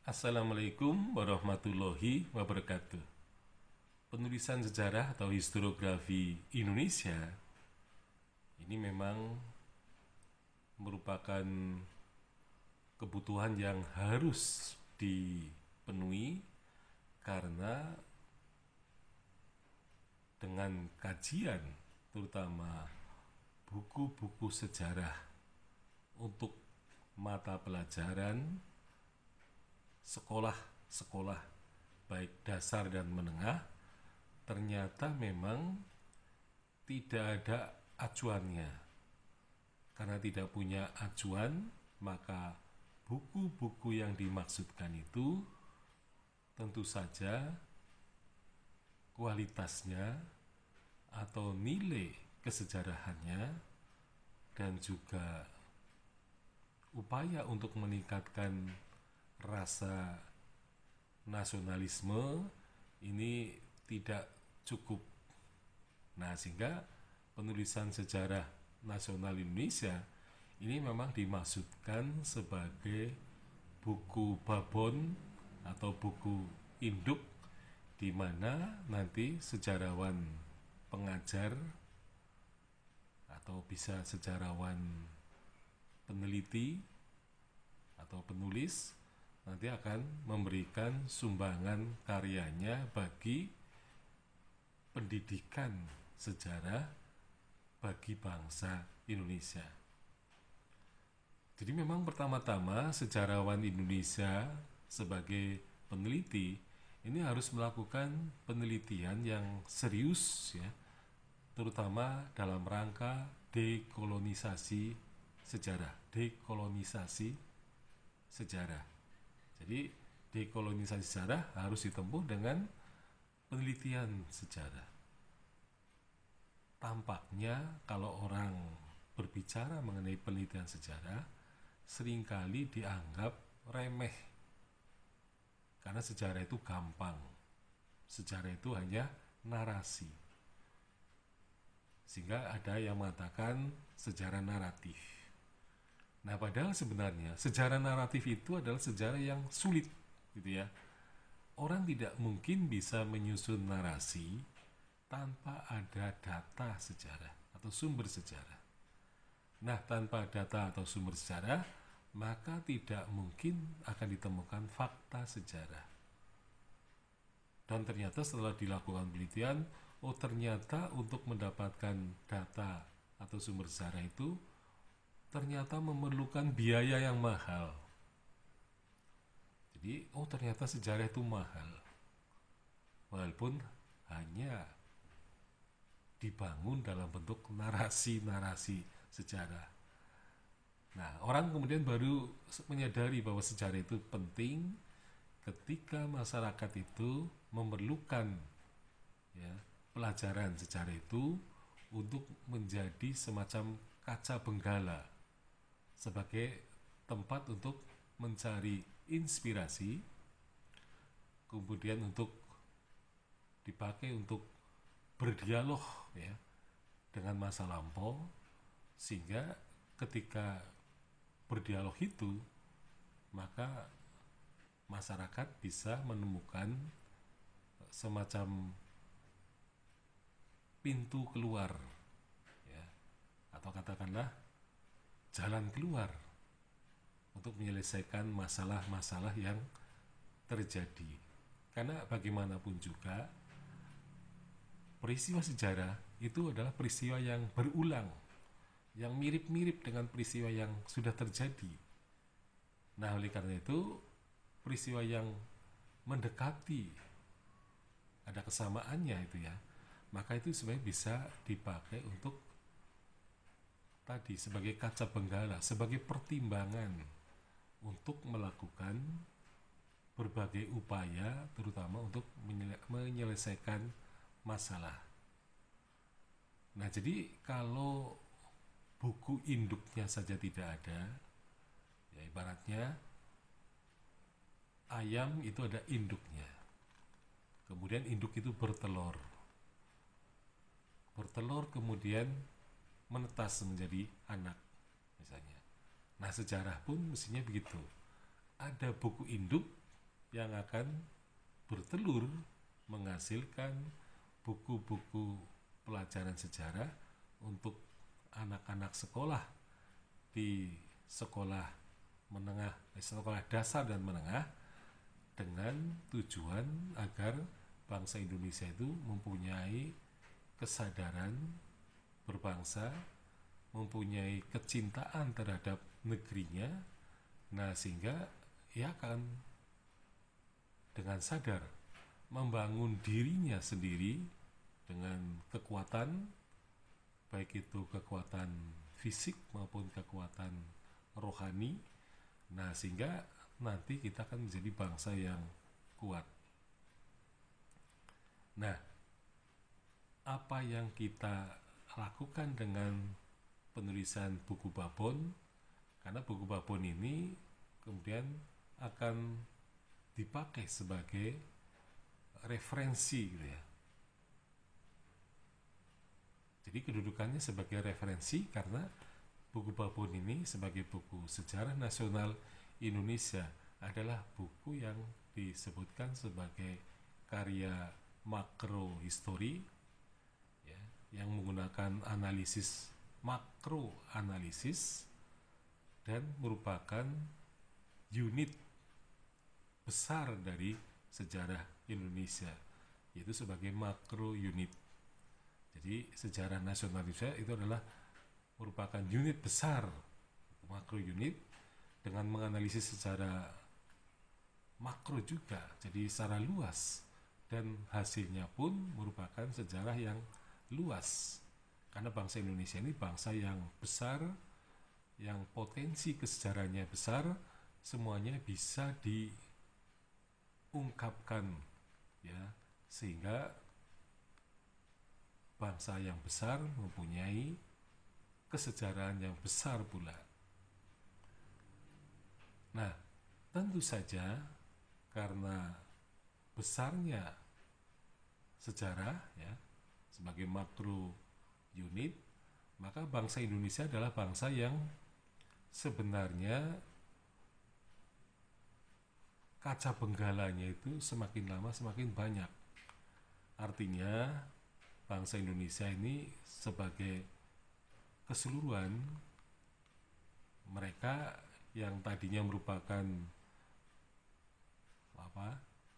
Assalamualaikum warahmatullahi wabarakatuh. Penulisan sejarah atau historiografi Indonesia ini memang merupakan kebutuhan yang harus dipenuhi karena dengan kajian terutama buku-buku sejarah untuk mata pelajaran sekolah-sekolah baik dasar dan menengah ternyata memang tidak ada acuannya. Karena tidak punya acuan, maka buku-buku yang dimaksudkan itu tentu saja kualitasnya atau nilai kesejarahannya dan juga upaya untuk meningkatkan rasa nasionalisme ini tidak cukup. Nah, sehingga penulisan sejarah nasional Indonesia ini memang dimaksudkan sebagai buku babon atau buku induk di mana nanti sejarawan pengajar atau bisa sejarawan peneliti atau penulis nanti akan memberikan sumbangan karyanya bagi pendidikan sejarah bagi bangsa Indonesia. Jadi memang pertama-tama sejarawan Indonesia sebagai peneliti ini harus melakukan penelitian yang serius ya, terutama dalam rangka dekolonisasi sejarah. Jadi dekolonisasi sejarah harus ditempuh dengan penelitian sejarah. Tampaknya kalau orang berbicara mengenai penelitian sejarah seringkali dianggap remeh karena sejarah itu gampang. Sejarah itu hanya narasi. Sehingga ada yang mengatakan sejarah naratif. Nah, padahal sebenarnya sejarah naratif itu adalah sejarah yang sulit, gitu ya. Orang tidak mungkin bisa menyusun narasi tanpa ada data sejarah atau sumber sejarah. Nah, tanpa data atau sumber sejarah, maka tidak mungkin akan ditemukan fakta sejarah. Dan ternyata setelah dilakukan penelitian, ternyata untuk mendapatkan data atau sumber sejarah itu ternyata memerlukan biaya yang mahal. Jadi, ternyata sejarah itu mahal. Walaupun hanya dibangun dalam bentuk narasi-narasi sejarah. Nah, orang kemudian baru menyadari bahwa sejarah itu penting ketika masyarakat itu memerlukan ya, pelajaran sejarah itu untuk menjadi semacam kaca benggala sebagai tempat untuk mencari inspirasi, kemudian untuk dipakai untuk berdialog ya dengan masa lampau, sehingga ketika berdialog itu maka masyarakat bisa menemukan semacam pintu keluar ya, atau katakanlah jalan keluar untuk menyelesaikan masalah-masalah yang terjadi. Karena bagaimanapun juga peristiwa sejarah itu adalah peristiwa yang berulang, yang mirip-mirip dengan peristiwa yang sudah terjadi. Nah, oleh karena itu peristiwa yang mendekati ada kesamaannya itu ya, maka itu sebenarnya bisa dipakai untuk tadi sebagai kaca benggala, sebagai pertimbangan untuk melakukan berbagai upaya terutama untuk menyelesaikan masalah. Nah, jadi kalau buku induknya saja tidak ada, ya ibaratnya ayam itu ada induknya. Kemudian induk itu bertelur. Bertelur kemudian menetas menjadi anak misalnya. Nah, sejarah pun mestinya begitu. Ada buku induk, yang akan bertelur menghasilkan buku-buku pelajaran sejarah untuk anak-anak sekolah di sekolah menengah, sekolah dasar dan menengah, dengan tujuan agar bangsa Indonesia itu mempunyai kesadaran berbangsa, mempunyai kecintaan terhadap negerinya. Nah, sehingga ia akan dengan sadar membangun dirinya sendiri dengan kekuatan, baik itu kekuatan fisik maupun kekuatan rohani. Nah, sehingga nanti kita akan menjadi bangsa yang kuat. Nah, apa yang kita lakukan dengan penulisan buku babon? Karena buku babon ini kemudian akan dipakai sebagai referensi gitu ya. Jadi kedudukannya sebagai referensi karena buku babon ini sebagai buku sejarah nasional Indonesia adalah buku yang disebutkan sebagai karya makro histori ya, yang menggunakan analisis makro analisis dan merupakan unit besar dari sejarah Indonesia, yaitu sebagai makro unit. Jadi sejarah nasional Indonesia itu adalah merupakan unit besar, makro unit, dengan menganalisis secara makro juga, jadi secara luas, dan hasilnya pun merupakan sejarah yang luas. Karena bangsa Indonesia ini bangsa yang besar, yang potensi kesejarahannya besar, semuanya bisa diungkapkan ya, sehingga bangsa yang besar mempunyai kesejarahan yang besar pula. Nah, tentu saja karena besarnya sejarah ya sebagai makro unit, maka bangsa Indonesia adalah bangsa yang sebenarnya kaca benggalanya itu semakin lama semakin banyak. Artinya bangsa Indonesia ini sebagai keseluruhan, mereka yang tadinya merupakan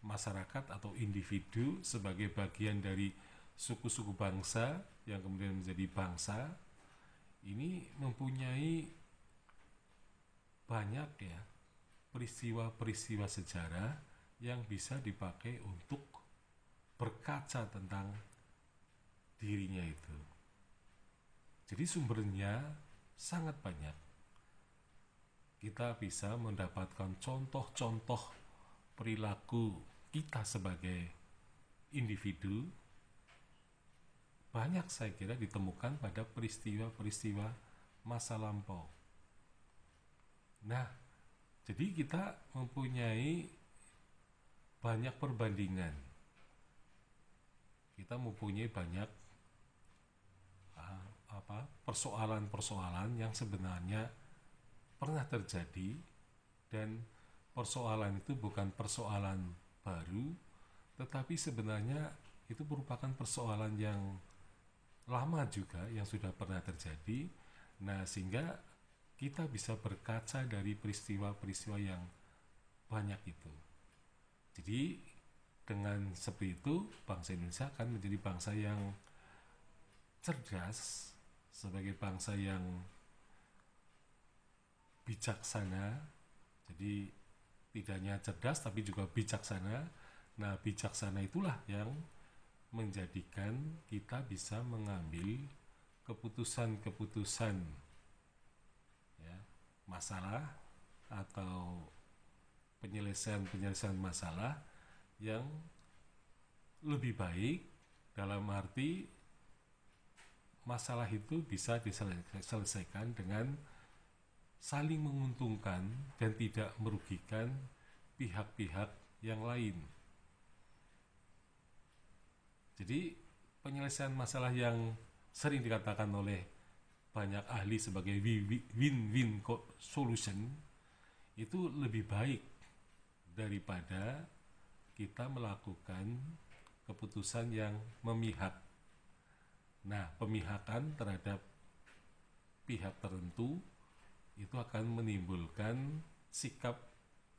masyarakat atau individu sebagai bagian dari suku-suku bangsa yang kemudian menjadi bangsa, ini mempunyai banyak ya peristiwa-peristiwa sejarah yang bisa dipakai untuk berkaca tentang dirinya itu. Jadi sumbernya sangat banyak. Kita bisa mendapatkan contoh-contoh perilaku kita sebagai individu, banyak saya kira ditemukan pada peristiwa-peristiwa masa lampau. Nah, jadi kita mempunyai banyak perbandingan. Kita mempunyai banyak persoalan-persoalan yang sebenarnya pernah terjadi, dan persoalan itu bukan persoalan baru, tetapi sebenarnya itu merupakan persoalan yang lama juga yang sudah pernah terjadi. Nah, sehingga kita bisa berkaca dari peristiwa-peristiwa yang banyak itu. Jadi dengan seperti itu bangsa Indonesia akan menjadi bangsa yang cerdas, sebagai bangsa yang bijaksana. Jadi tidak hanya cerdas tapi juga bijaksana. Nah, bijaksana itulah yang menjadikan kita bisa mengambil keputusan-keputusan ya, masalah atau penyelesaian masalah yang lebih baik, dalam arti masalah itu bisa diselesaikan dengan saling menguntungkan dan tidak merugikan pihak-pihak yang lain. Jadi penyelesaian masalah yang sering dikatakan oleh banyak ahli sebagai win-win solution itu lebih baik daripada kita melakukan keputusan yang memihak. Nah, pemihakan terhadap pihak tertentu itu akan menimbulkan sikap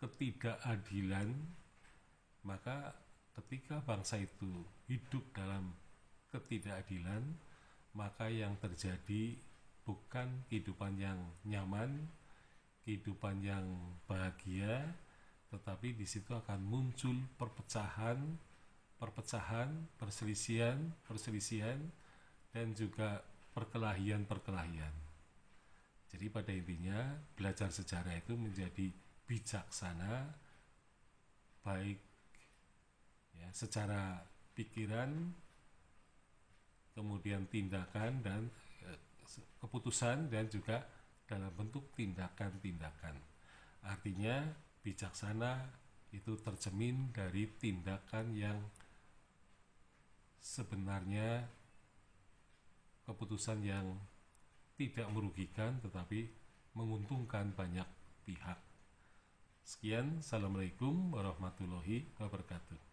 ketidakadilan. Maka ketika bangsa itu hidup dalam ketidakadilan, maka yang terjadi bukan kehidupan yang nyaman, kehidupan yang bahagia, tetapi di situ akan muncul perpecahan, perselisihan, dan juga perkelahian. Jadi pada intinya belajar sejarah itu menjadi bijaksana, baik ya, secara pikiran, kemudian tindakan dan keputusan, dan juga dalam bentuk tindakan-tindakan. Artinya bijaksana itu tercermin dari tindakan yang sebenarnya keputusan yang tidak merugikan tetapi menguntungkan banyak pihak. Sekian, Assalamualaikum warahmatullahi wabarakatuh.